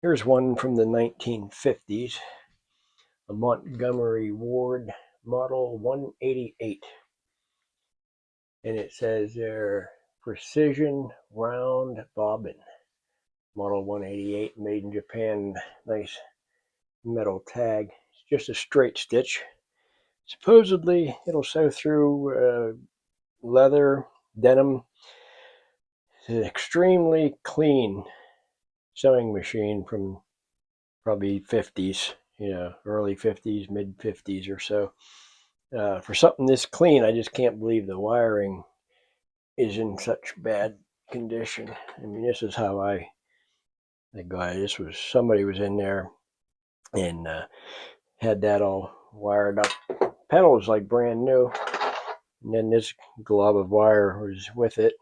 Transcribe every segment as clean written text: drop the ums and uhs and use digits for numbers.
Here's one from the 1950s, a Montgomery Ward model 188. And it says there, precision round bobbin, model 188, made in Japan. Nice metal tag. It's just a straight stitch. Supposedly it'll sew through leather, denim. It's an extremely clean sewing machine from probably 50s, early 50s, mid 50s or so. For something this clean, I just can't believe the wiring is in such bad condition. I mean, this is how somebody was in there and had that all wired up. Pedal was like brand new, and then this glob of wire was with it.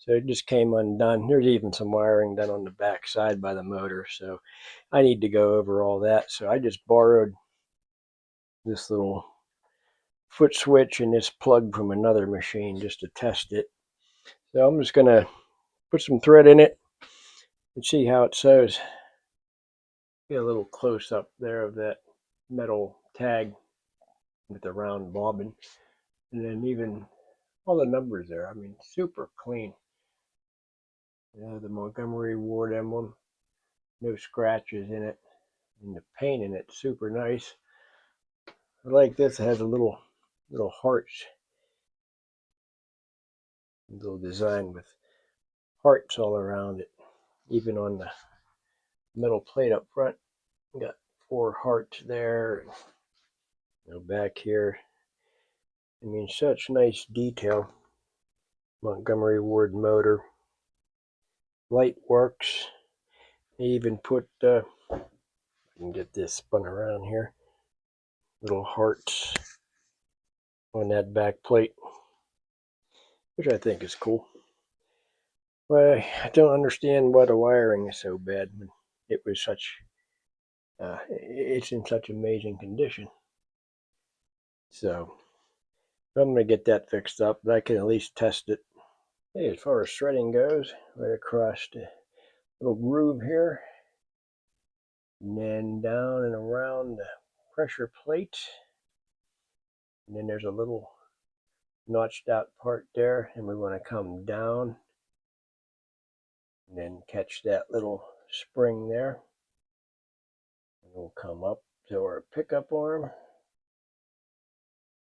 So it just came undone. There's even some wiring done on the back side by the motor. So I need to go over all that. So I just borrowed this little foot switch and this plug from another machine just to test it. So I'm just going to put some thread in it and see how it sews. Get a little close up there of that metal tag with the round bobbin. And then even all the numbers there. I mean, super clean. The Montgomery Ward emblem. No scratches in it. And the paint in it, super nice. I like this. It has a little hearts. A little design with hearts all around it. Even on the metal plate up front. Got 4 hearts there. Back here. I mean, such nice detail. Montgomery Ward motor. Light works. They even put, I can get this spun around here, little hearts on that back plate, which I think is cool. But I don't understand why the wiring is so bad. It was it's in such amazing condition. So I'm going to get that fixed up, but I can at least test it. Hey, as far as threading goes, right across the little groove here, and then down and around the pressure plate, and then there's a little notched out part there, and we want to come down and then catch that little spring there, and we'll come up to our pickup arm,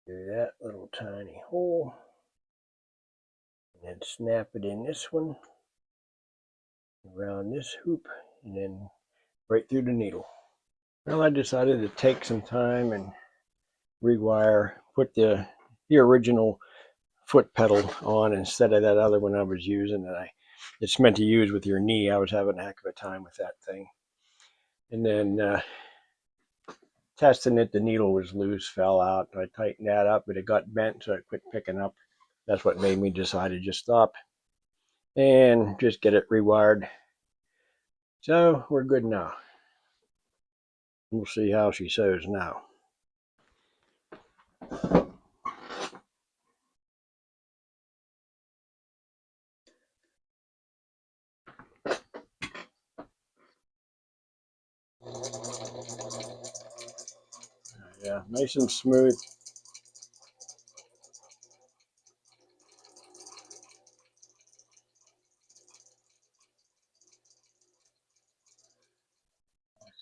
do that little tiny hole, and then snap it in this one, around this hoop, and then right through the needle. Well, I decided to take some time and rewire, put the original foot pedal on instead of that other one I was using that it's meant to use with your knee. I was having a heck of a time with that thing. And then testing it, the needle was loose, fell out. I tightened that up, but it got bent, so it quit picking up. That's what made me decide to just stop and just get it rewired. So we're good now. We'll see how she sews now. Yeah, nice and smooth.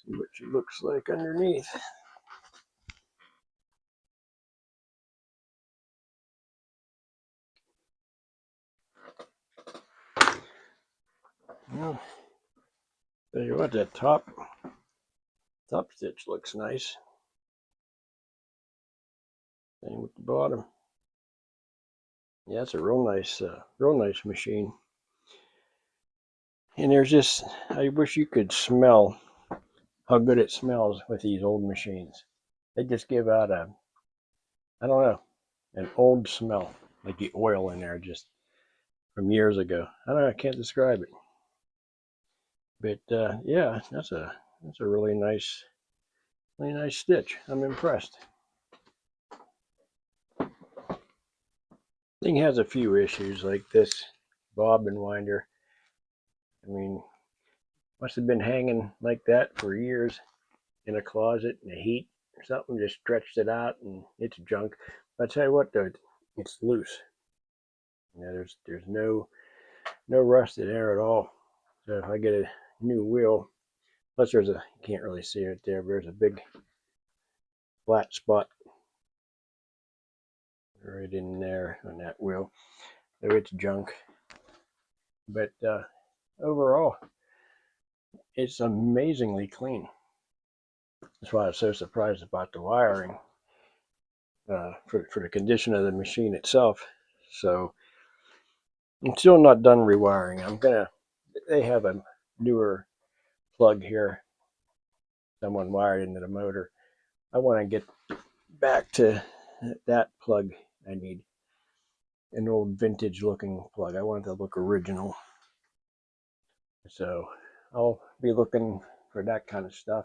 See what she looks like underneath. Well, tell you what, that top stitch looks nice. Same with the bottom. Yeah, it's a real nice machine. And there's just, I wish you could smell how good it smells with these old machines. They just give out I don't know, an old smell, like the oil in there just from years ago. I don't know, I can't describe it. But yeah, that's a really nice stitch. I'm impressed. Thing has a few issues like this bobbin winder. I mean, Must have been hanging like that for years in a closet in the heat or something. Just stretched it out and it's junk. But I tell you what, though, it's loose. You know, there's no rust in there at all. So if I get a new wheel, plus there's a, you can't really see it there, but there's a big flat spot right in there on that wheel. So it's junk. But overall, it's amazingly clean. That's why I was so surprised about the wiring for the condition of the machine itself. So I'm still not done rewiring. They have a newer plug here. Someone wired into the motor. I want to get back to that plug. I need an old vintage looking plug. I want it to look original. So I'll be looking for that kind of stuff.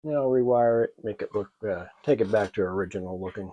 I'll rewire it, make it look, take it back to original looking.